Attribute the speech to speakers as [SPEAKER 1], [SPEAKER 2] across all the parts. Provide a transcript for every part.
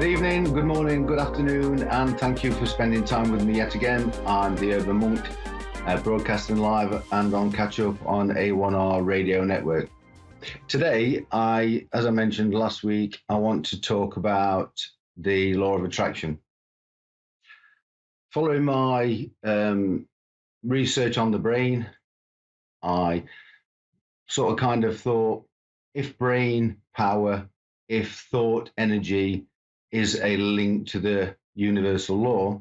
[SPEAKER 1] Good evening, good morning, good afternoon, and thank you for spending time with me yet again. I'm the Urban Monk, broadcasting live and on Catch Up on A1R Radio Network. Today, as I mentioned last week, I want to talk about the law of attraction. Following my research on the brain, I sort of kind of thought, if brain power, if thought energy is a link to the universal law,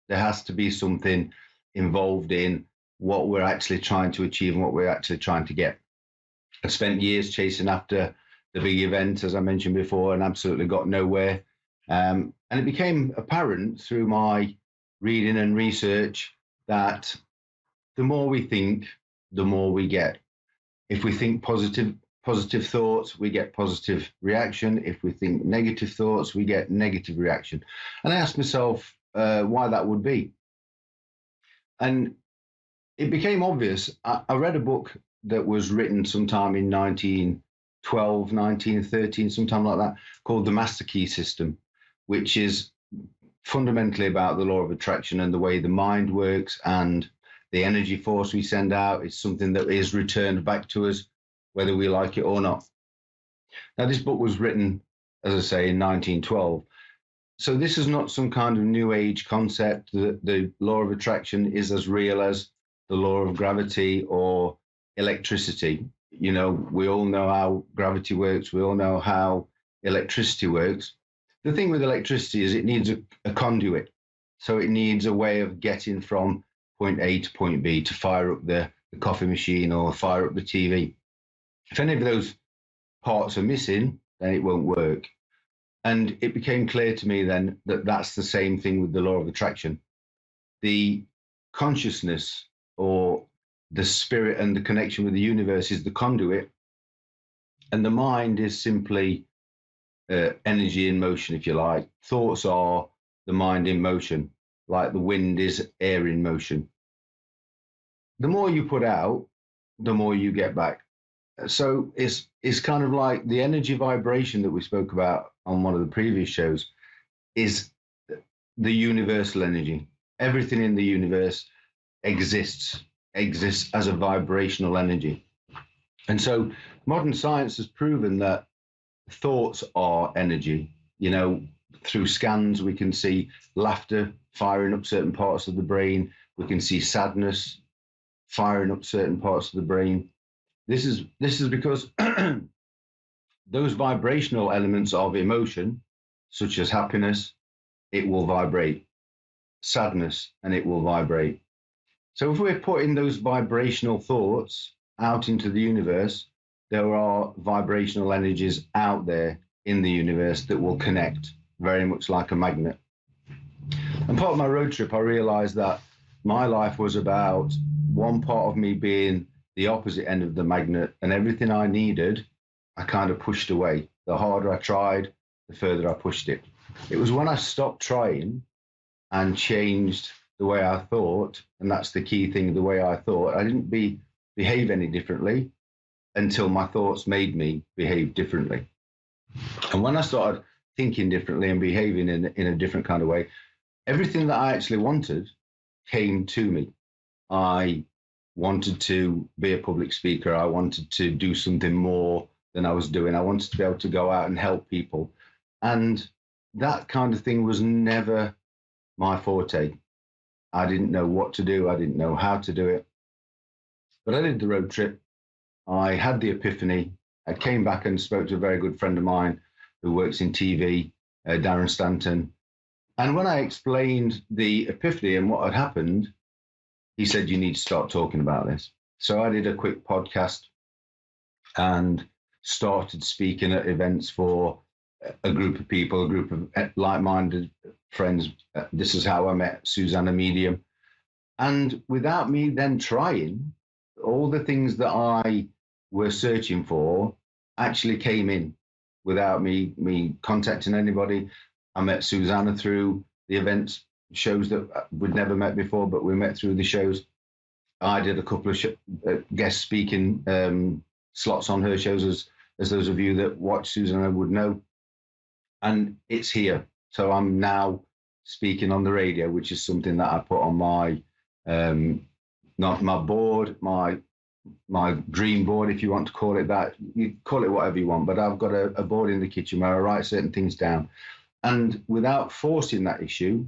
[SPEAKER 1] there has to be something involved in what we're actually trying to achieve and what we're actually trying to get. I spent years chasing after the big event, as I mentioned before, and absolutely got nowhere. And it became apparent through my reading and research that the more we think, the more we get. If we think positive thoughts, we get positive reaction. If we think negative thoughts, we get negative reaction. And I asked myself why that would be. And it became obvious. I read a book that was written sometime in 1912, 1913, sometime like that, called The Master Key System, which is fundamentally about the law of attraction and the way the mind works, and the energy force we send out is something that is returned back to us, whether we like it or not. Now, this book was written, as I say, in 1912. So this is not some kind of new age concept. The law of attraction is as real as the law of gravity or electricity. You know, we all know how gravity works. We all know how electricity works. The thing with electricity is it needs a conduit. So it needs a way of getting from point A to point B to fire up the coffee machine or fire up the TV. If any of those parts are missing, then it won't work. And it became clear to me then that that's the same thing with the law of attraction. The consciousness or the spirit and the connection with the universe is the conduit, and the mind is simply energy in motion, if you like. Thoughts are the mind in motion, like the wind is air in motion. The more you put out, the more you get back. So it's kind of like the energy vibration that we spoke about on one of the previous shows is the universal energy. Everything in the universe exists as a vibrational energy. And so modern science has proven that thoughts are energy. You know, through scans, we can see laughter firing up certain parts of the brain. We can see sadness firing up certain parts of the brain. This is because those vibrational elements of emotion, such as happiness, it will vibrate. Sadness, and it will vibrate. So if we're putting those vibrational thoughts out into the universe, there are vibrational energies out there in the universe that will connect, very much like a magnet. And part of my road trip, I realized that my life was about one part of me being the opposite end of the magnet, and everything I needed, I kind of pushed away. The harder I tried, the further I pushed it. It was when I stopped trying and changed the way I thought, and that's the key thing, the way I thought. I didn't behave any differently until my thoughts made me behave differently. And when I started thinking differently and behaving in a different kind of way, everything that I actually wanted came to me. I wanted to be a public speaker. I wanted to do something more than I was doing. I wanted to be able to go out and help people. And that kind of thing was never my forte. I didn't know what to do. I didn't know how to do it. But I did the road trip. I had the epiphany. I came back and spoke to a very good friend of mine who works in TV, Darren Stanton. And when I explained the epiphany and what had happened, he said, you need to start talking about this. So I did a quick podcast and started speaking at events for a group of people, a group of like-minded friends. This is how I met Susanna Medium. And without me then trying, all the things that I was searching for actually came in without me contacting anybody. I met Susanna through the events, shows that we'd never met before, but we met through the shows. I did a couple of guest speaking slots on her shows, as those of you that watch Susanna would know. And it's here. So I'm now speaking on the radio, which is something that I put on my not my board, my dream board, if you want to call it that. You call it whatever you want, but I've got a board in the kitchen where I write certain things down. And without forcing that issue,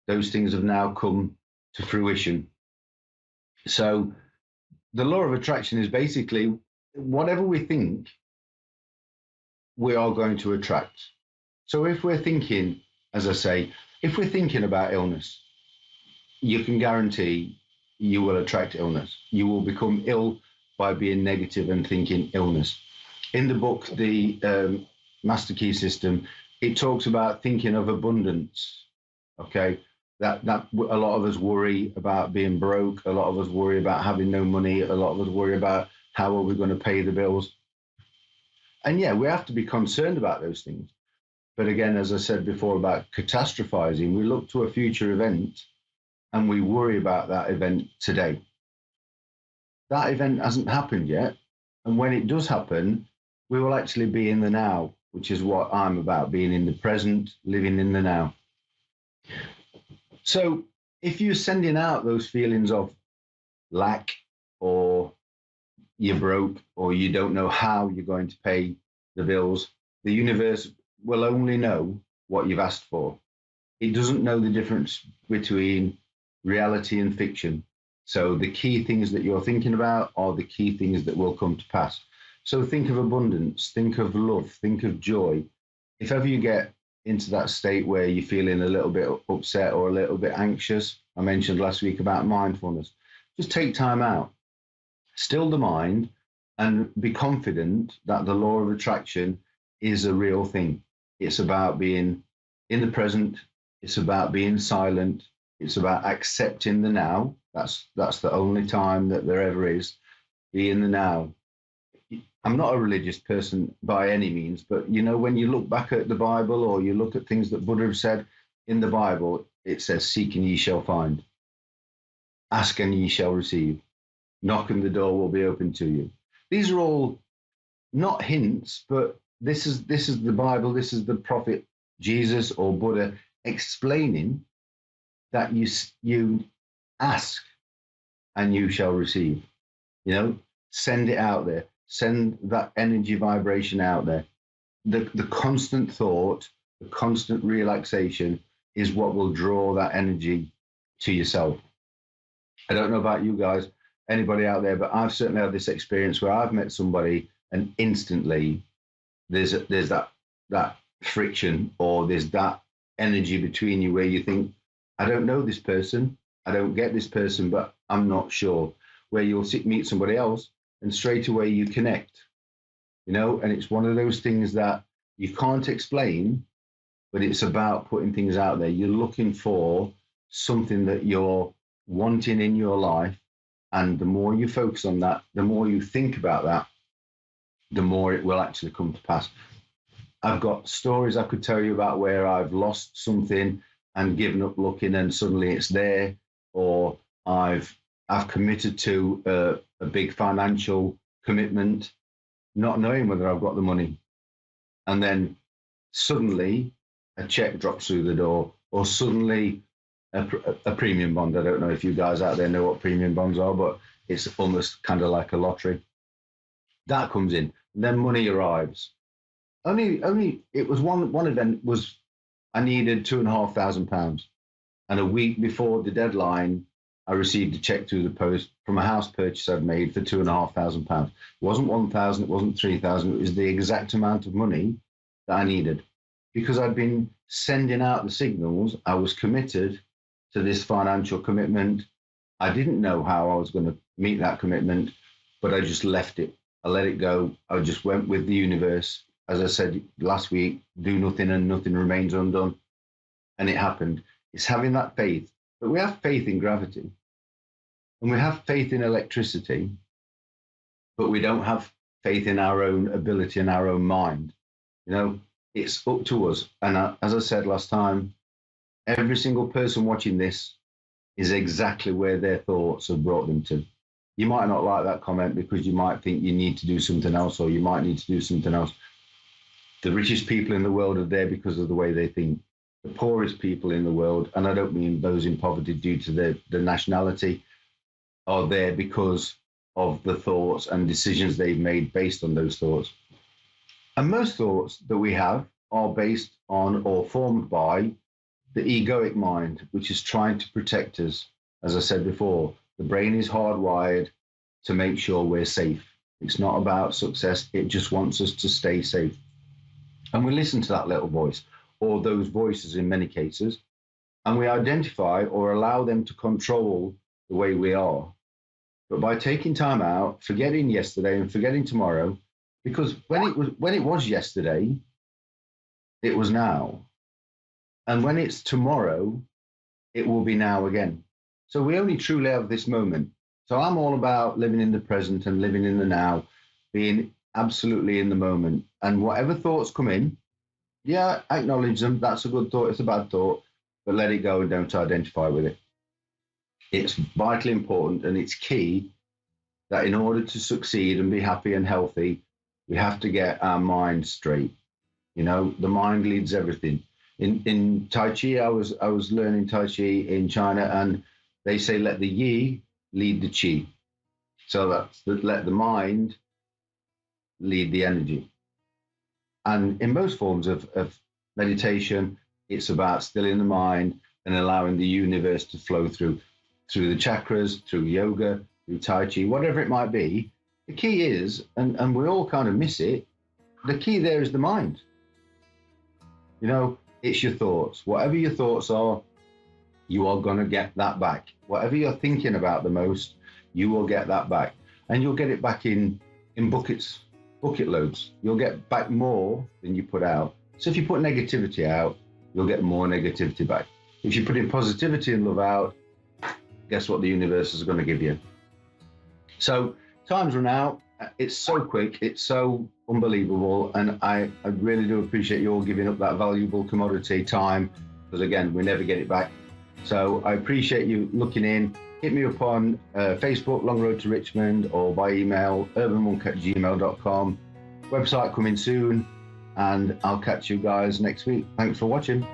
[SPEAKER 1] those things have now come to fruition. So the law of attraction is basically whatever we think, we are going to attract. So if we're thinking, as I say, if we're thinking about illness, you can guarantee you will attract illness. You will become ill by being negative and thinking illness. In the book, the Master Key System, it talks about thinking of abundance. Okay, that a lot of us worry about being broke. A lot of us worry about having no money. A lot of us worry about how are we going to pay the bills. And yeah, we have to be concerned about those things. But again, as I said before about catastrophizing, we look to a future event and we worry about that event today. That event hasn't happened yet. And when it does happen, we will actually be in the now, which is what I'm about, being in the present, living in the now. So if you're sending out those feelings of lack, or you're broke, or you don't know how you're going to pay the bills, the universe will only know what you've asked for. It doesn't know the difference between reality and fiction. So the key things that you're thinking about are the key things that will come to pass. So think of abundance, think of love, think of joy. If ever you get into that state where you're feeling a little bit upset or a little bit anxious, I mentioned last week about mindfulness, just take time out, still the mind, and be confident that the law of attraction is a real thing. It's about being in the present. It's about being silent. It's about accepting the now. That's the only time that there ever is. Be in the now. I'm not a religious person by any means, but you know, when you look back at the Bible or you look at things that Buddha have said in the Bible, it says, seek and ye shall find. Ask and ye shall receive. Knock and the door will be open to you. These are all not hints, but this is the Bible. This is the prophet Jesus or Buddha explaining that you ask and you shall receive. You know, send it out there. Send that energy vibration out there. The constant thought, the constant relaxation is what will draw that energy to yourself. I don't know about you guys, anybody out there, but I've certainly had this experience where I've met somebody and instantly there's that friction, or there's that energy between you where you think, I don't know this person, I don't get this person, but I'm not sure. Where you'll meet somebody else and straight away you connect, you know, and it's one of those things that you can't explain, but it's about putting things out there. You're looking for something that you're wanting in your life, and the more you focus on that, the more you think about that, the more it will actually come to pass. I've got stories I could tell you about where I've lost something and given up looking and suddenly it's there, or I've committed to a big financial commitment, not knowing whether I've got the money. And then suddenly a check drops through the door, or suddenly a premium bond. I don't know if you guys out there know what premium bonds are, but it's almost kind of like a lottery. That comes in, and then money arrives. Only it was one event was I needed £2,500, and a week before the deadline, I received a check through the post from a house purchase I'd made for £2,500. It wasn't 1,000, it wasn't 3,000. It was the exact amount of money that I needed, because I'd been sending out the signals. I was committed to this financial commitment. I didn't know how I was going to meet that commitment, but I just left it. I let it go. I just went with the universe. As I said last week, do nothing and nothing remains undone. And it happened. It's having that faith. But we have faith in gravity, and we have faith in electricity, but we don't have faith in our own ability and our own mind. You know, it's up to us. And as I said last time, every single person watching this is exactly where their thoughts have brought them to. You might not like that comment because you might think you need to do something else, or you might need to do something else. The richest people in the world are there because of the way they think. the poorest people in the world, and I don't mean those in poverty due to the nationality, are there because of the thoughts and decisions they've made based on those thoughts. And most thoughts that we have are based on or formed by the egoic mind, which is trying to protect us. As I said before, the brain is hardwired to make sure we're safe. It's not about success, it just wants us to stay safe. And we listen to that little voice, or those voices in many cases, and we identify or allow them to control the way we are. But by taking time out, forgetting yesterday and forgetting tomorrow, because when it was yesterday, it was now. And when it's tomorrow, it will be now again. So we only truly have this moment. So I'm all about living in the present and living in the now, being absolutely in the moment. And whatever thoughts come in, yeah, acknowledge them. That's a good thought. It's a bad thought, but let it go and don't identify with it. It's vitally important, and it's key that in order to succeed and be happy and healthy, we have to get our mind straight. You know, the mind leads everything. In Tai Chi, I was learning Tai Chi in China, and they say let the Yi lead the Qi. So that's let the mind lead the energy. And in most forms of meditation, it's about stilling the mind and allowing the universe to flow through the chakras, through yoga, through Tai Chi, whatever it might be. The key is, and we all kind of miss it, the key there is the mind. You know, it's your thoughts. Whatever your thoughts are, you are going to get that back. Whatever you're thinking about the most, you will get that back. And you'll get it back in bucket loads. You'll get back more than you put out. So if you put negativity out, you'll get more negativity back. If you put in positivity and love out, guess what the universe is going to give you? So time's run out. It's so quick. It's so unbelievable. And I really do appreciate you all giving up that valuable commodity time, because again, we never get it back. So I appreciate you looking in. Hit me up on Facebook, Long Road to Richmond, or by email, urbanmonk@gmail.com. Website coming soon, and I'll catch you guys next week. Thanks for watching.